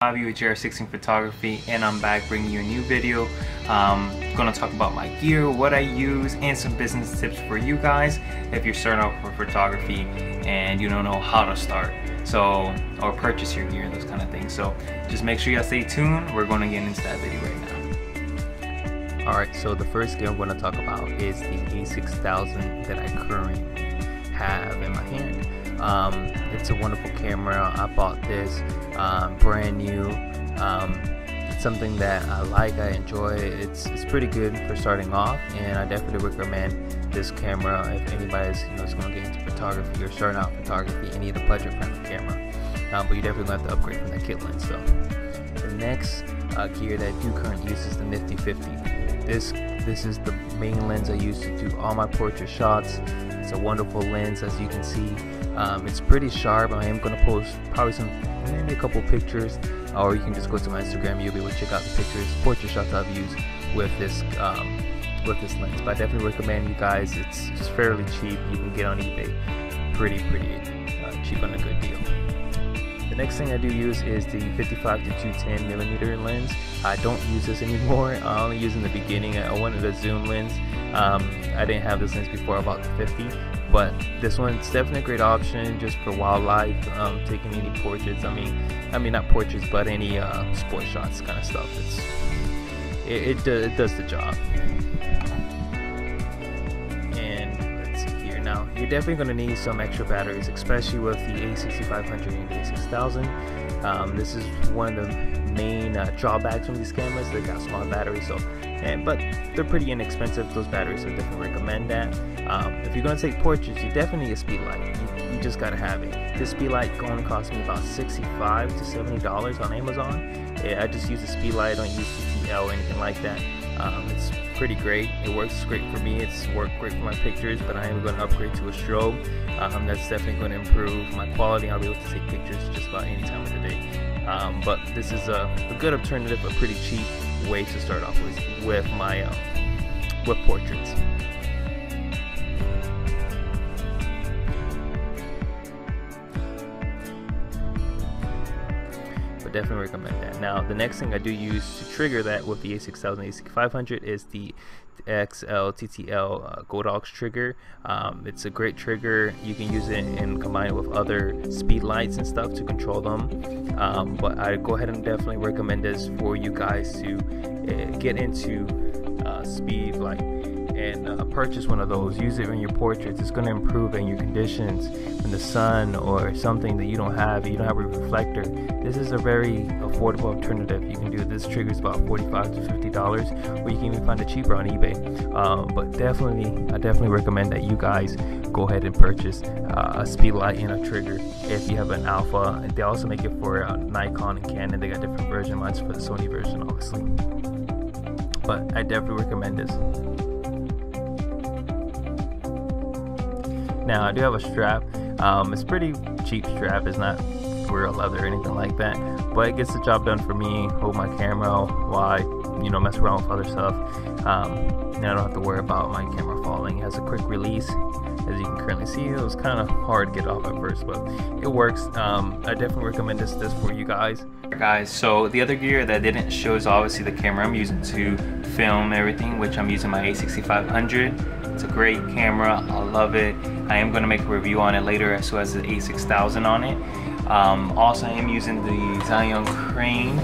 Bobby with JR16 Photography, and I'm back bringing you a new video. Gonna talk about my gear, what I use, and some business tips for you guys if you're starting off with photography and you don't know how to start, or purchase your gear and those kind of things. So just make sure you guys stay tuned. We're going to get into that video right now. Alright, so the first gear I'm going to talk about is the A6000 that I currently have in my hand. It's a wonderful camera. I bought this brand new. It's something that I like, I enjoy. It's pretty good for starting off, and I definitely recommend this camera if anybody's is going to get into photography or starting out photography and need a budget-friendly camera. But you definitely have to upgrade from the kit lens. So the next gear that I do currently use is the Nifty 50. This is the main lens I use to do all my portrait shots. It's a wonderful lens, as you can see. It's pretty sharp. I am going to post probably maybe a couple pictures, or you can just go to my Instagram. You'll be able to check out the pictures, portrait shots I've used with this lens. But I definitely recommend you guys. It's fairly cheap. You can get on eBay pretty cheap on a good deal. The next thing I do use is the 55 to 210 millimeter lens. I don't use this anymore. I only use in the beginning. I wanted a zoom lens. I didn't have this lens before I bought the 50, but this one's definitely a great option just for wildlife, taking any portraits. I mean not portraits, but any sport shots kind of stuff. It does the job. And let's see here. Now you're definitely going to need some extra batteries, especially with the A6500 and the A6000. This is one of the main drawbacks from these cameras. They got small batteries, but they're pretty inexpensive, those batteries, so definitely recommend that. If you're going to take portraits, you definitely need a speed light. You just got to have it. This speed light going to cost me about $65 to $70 on Amazon. I just use a speed light. I don't use TTL or anything like that. It's pretty great. It works great for me. It's worked great for my pictures, but I am going to upgrade to a strobe. That's definitely going to improve my quality. I'll be able to take pictures just about any time of the day. But this is a good alternative, a pretty cheap way to start off with my with portraits. But definitely recommend that. Now the next thing I do use to trigger that with the A6000 A6500 is the XL-TTL Godox trigger. It's a great trigger. You can use it and combine it with other speed lights and stuff to control them. But I go ahead and definitely recommend this for you guys to get into speed light and purchase one of those. Use it in your portraits. It's going to improve in your conditions in the sun or something that you don't have a reflector. This is a very affordable alternative. You can do this. Trigger is about $45 to $50, or you can even find it cheaper on eBay. But I definitely recommend that you guys go ahead and purchase a speed light and a trigger if you have an alpha. They also make it for Nikon and Canon. They got different versions. Mine's for the Sony version, obviously. But I definitely recommend this. Now I do have a strap. It's pretty cheap strap. It's not real leather or anything like that, but it gets the job done for me. Hold my camera while I mess around with other stuff. And I don't have to worry about my camera falling. It has a quick release. As you can currently see, it was kind of hard to get off at first, but it works. I definitely recommend this for you guys. So the other gear that I didn't show is obviously the camera I'm using to film everything, which I'm using my A6500. It's a great camera. I love it. I am going to make a review on it later, as well as the A6000 on it. Also, I am using the Zhiyun Crane,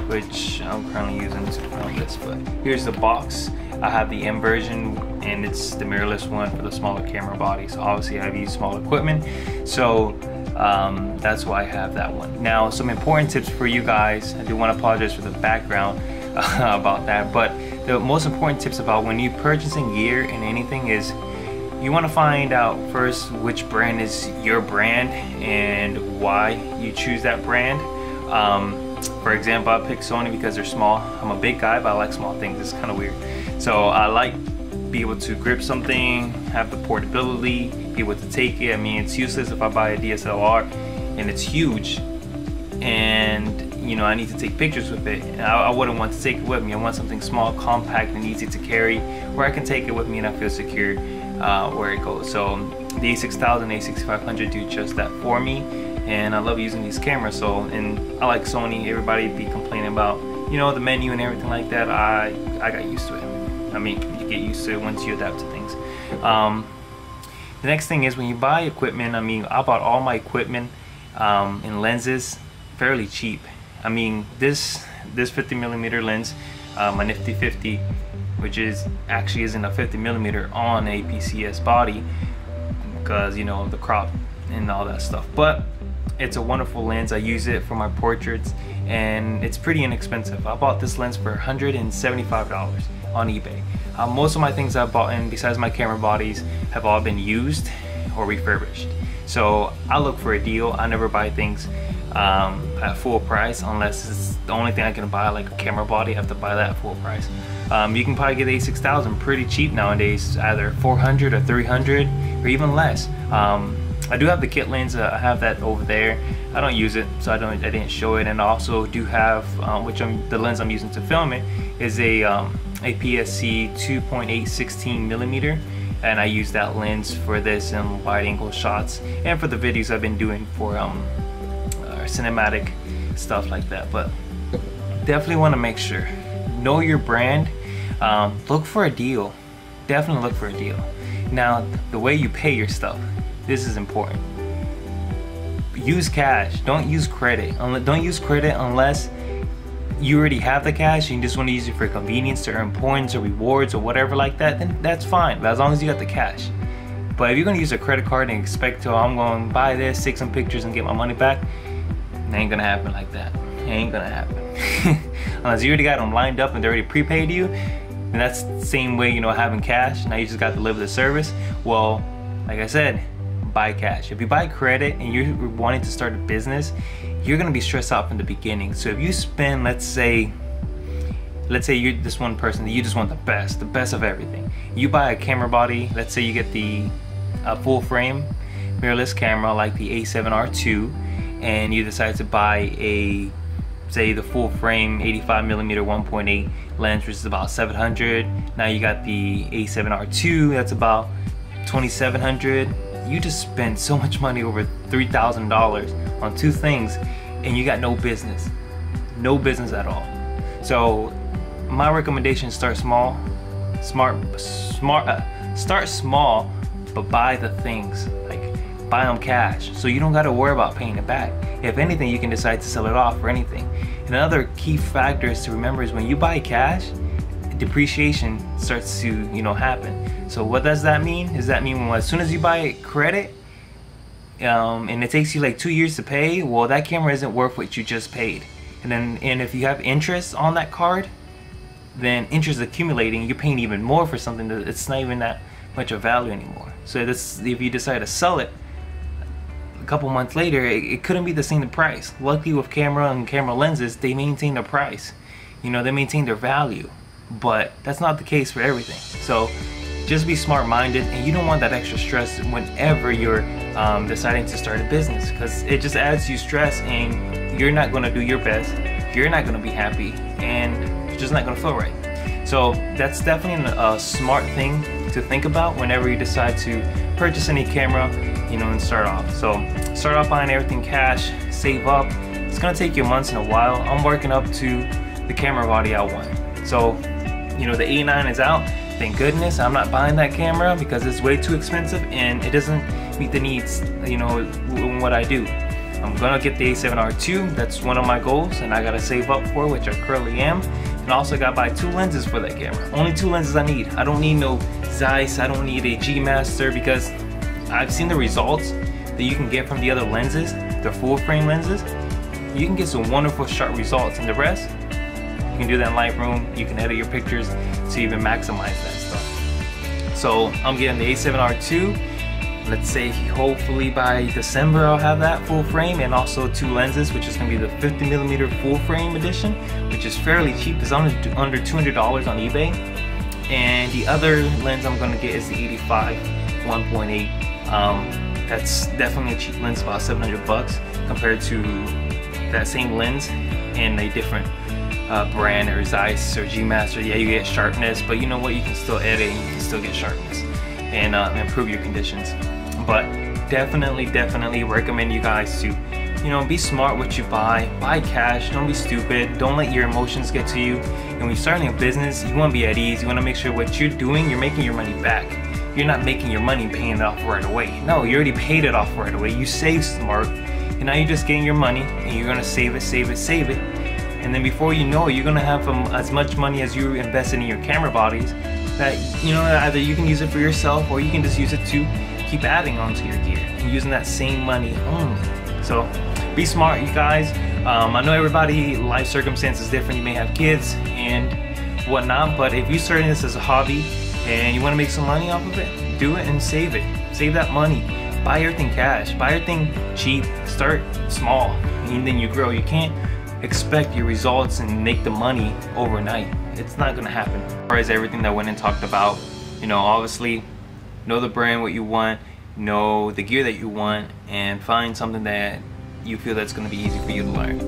which I'm currently using to film this. But here's the box. I have the M version, and it's the mirrorless one for the smaller camera body. So obviously I've used small equipment, so that's why I have that one. Now, some important tips for you guys. I do want to apologize for the background about that, but the most important tips about when you're purchasing gear and anything is you want to find out first which brand is your brand and why you choose that brand. For example, I picked Sony because they're small. I'm a big guy, but I like small things. It's kind of weird. So I like be able to grip something, have the portability, be able to take it. I mean, it's useless if I buy a DSLR and it's huge and I need to take pictures with it. I wouldn't want to take it with me. I want something small, compact, and easy to carry where I can take it with me and I feel secure where it goes. So the A6000 and A6500 do just that for me. and I love using these cameras. So, and I like Sony. Everybody be complaining about, you know, the menu and everything like that. I got used to it. I mean, you get used to it once you adapt to things. The next thing is when you buy equipment, I mean, I bought all my equipment and lenses fairly cheap. I mean, this 50mm lens, my Nifty 50, which actually isn't a 50mm on APS-C body because, you know, the crop and all that stuff, but it's a wonderful lens. I use it for my portraits and it's pretty inexpensive. I bought this lens for $175 on eBay. Most of my things I've bought, and besides my camera bodies, have all been used or refurbished. So I look for a deal. I never buy things at full price unless it's the only thing I can buy, like a camera body. I have to buy that at full price. You can probably get the A6000 pretty cheap nowadays, either 400 or 300 or even less. I do have the kit lens. I have that over there. I don't use it, so I didn't show it. And I also do have, the lens I'm using to film it is a APS-C 2.816mm, and I use that lens for this in wide angle shots and for the videos I've been doing for cinematic stuff like that. But definitely want to make sure, know your brand. Look for a deal. Definitely look for a deal. Now, the way you pay your stuff, this is important. Use cash. Don't use credit. Don't use credit unless you already have the cash and you just want to use it for convenience to earn points or rewards or whatever like that, then that's fine, but as long as you got the cash. But if you're going to use a credit card and expect to, I'm going to buy this, take some pictures and get my money back, it ain't going to happen like that. It ain't going to happen. Unless you already got them lined up and they already prepaid you, and that's the same way, you know, having cash. Now you just got to deliver the service. Well, like I said, buy cash. If you buy credit and you're wanting to start a business, you're gonna be stressed out from the beginning. So if you spend, let's say you're this one person that you just want the best of everything. You buy a camera body. Let's say you get the full frame mirrorless camera like the A7R2, and you decide to buy the full frame 85mm 1.8 lens, which is about $700. Now you got the A7R2, that's about $2,700. You just spend so much money, over $3,000 on two things, and you got no business at all. So my recommendation, start small, start small, but buy the things, like buy them cash, so you don't got to worry about paying it back. If anything, you can decide to sell it off for anything. And another key factor is to remember is when you buy cash, depreciation starts to, you know, happen. So what does that mean? Does that mean, well, as soon as you buy credit and it takes you like 2 years to pay, well, that camera isn't worth what you just paid. And if you have interest on that card, then interest is accumulating. You're paying even more for something that it's not even that much of value anymore. So if you decide to sell it a couple months later, it couldn't be the same price. Luckily with camera and camera lenses, they maintain their price. You know, they maintain their value. But that's not the case for everything. So just be smart-minded, and you don't want that extra stress whenever you're deciding to start a business, because it just adds you stress and you're not going to do your best, you're not going to be happy, and you're just not going to feel right. So that's definitely a smart thing to think about whenever you decide to purchase any camera, you know, and start off. So start off buying everything cash, save up. It's going to take you months and a while. I'm working up to the camera body I want. So, you know, the A9 is out. Thank goodness I'm not buying that camera because it's way too expensive and it doesn't meet the needs, you know, in what I do. I'm gonna get the A7R2. That's one of my goals, and I gotta save up for it, which I currently am. And also gotta buy 2 lenses for that camera. Only 2 lenses I need. I don't need no Zeiss. I don't need a G Master, because I've seen the results that you can get from the other lenses, the full frame lenses. You can get some wonderful sharp results, and the rest, you can do that in Lightroom. You can edit your pictures to even maximize that stuff. So I'm getting the A7R2. Let's say hopefully by December I'll have that full frame, and also 2 lenses, which is going to be the 50mm full frame edition, which is fairly cheap. It's under $200 on eBay. And the other lens I'm going to get is the 85 1.8. That's definitely a cheap lens, about $700 compared to that same lens in a different brand, or Zeiss or G Master. Yeah, you get sharpness, but you know what, you can still edit and you can still get sharpness and improve your conditions. But definitely recommend you guys to you know, be smart what you buy cash, don't be stupid, don't let your emotions get to you. And when you're starting a business, you want to be at ease, you want to make sure what you're doing, you're making your money back. You're not making your money and paying it off right away. No, you already paid it off right away. You save smart, and now you're just getting your money, and you're gonna save it, and then before you know it, you're gonna have as much money as you invested in your camera bodies that, you know, either you can use it for yourself or you can just use it to keep adding onto your gear and using that same money only. So be smart, you guys. I know everybody, life circumstances is different. You may have kids and whatnot, but if you're starting this as a hobby and you want to make some money off of it, do it and save it. Save that money. Buy everything cash. Buy everything cheap. Start small, and then you grow. You can't expect your results and make the money overnight. It's not gonna happen. As far as everything that went and talked about, you know, obviously know the brand, what you want, know the gear that you want, and find something that you feel that's going to be easy for you to learn.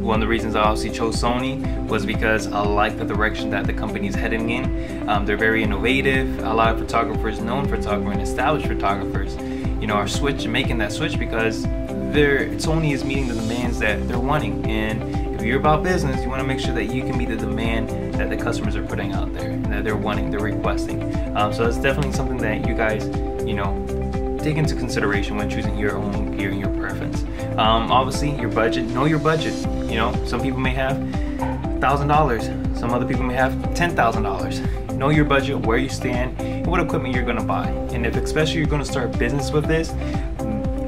One of the reasons I obviously chose Sony was because I like the direction that the company is heading in. They're very innovative. A lot of photographers, known photographers and established photographers, you know, are making that switch because Sony is meeting the demands that they're wanting. And if you're about business, you want to make sure that you can meet the demand that the customers are putting out there and that they're wanting, they're requesting. So that's definitely something that you guys, you know, take into consideration when choosing your own gear and your preference. Obviously, your budget. Know your budget. You know, some people may have $1,000. Some other people may have $10,000. Know your budget, where you stand, and what equipment you're going to buy. And if especially you're going to start a business with this,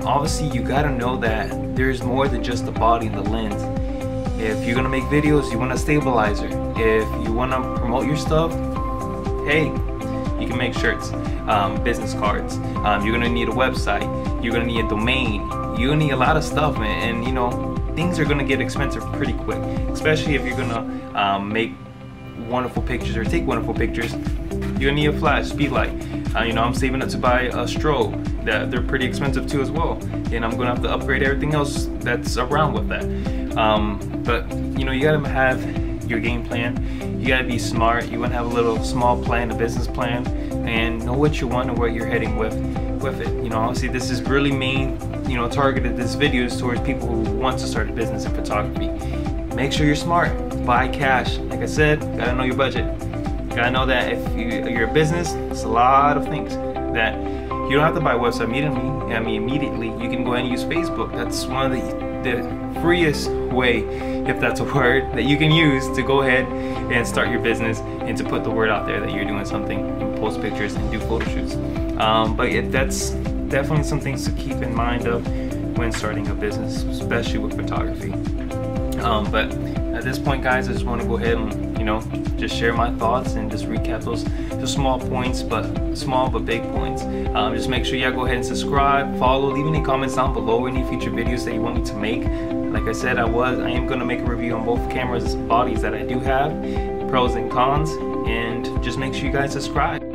obviously you got to know that there's more than just the body and the lens. If you're going to make videos, you want a stabilizer. If you want to promote your stuff, hey, you can make shirts, business cards. You're gonna need a website. You're gonna need a domain. You're gonna need a lot of stuff, man. And you know, things are gonna get expensive pretty quick, especially if you're gonna make wonderful pictures or take wonderful pictures. You're gonna need a flash, speed light. You know, I'm saving up to buy a strobe. They're pretty expensive too as well, and I'm gonna have to upgrade everything else that's around with that. But you know, you gotta have your game plan. You gotta be smart. You wanna have a little small plan, a business plan, and know what you want and where you're heading with it. You know, obviously this is really targeted this video is towards people who want to start a business in photography. Make sure you're smart. Buy cash. Like I said, gotta know your budget. Gotta know that if you're a business, it's a lot of things that you don't have to buy a website immediately. You can go ahead and use Facebook. That's one of the freest way, if that's a word, that you can use to go ahead and start your business and to put the word out there that you're doing something and post pictures and do photo shoots. But yeah, that's definitely some things to keep in mind of when starting a business, especially with photography. But at this point, guys, I just want to go ahead and, you know, just share my thoughts and just recap those small points, but small but big points. Just make sure you go ahead and subscribe, follow, leave any comments down below, any future videos that you want me to make. Like I said, I am going to make a review on both cameras bodies that I do have, pros and cons, and just make sure you guys subscribe.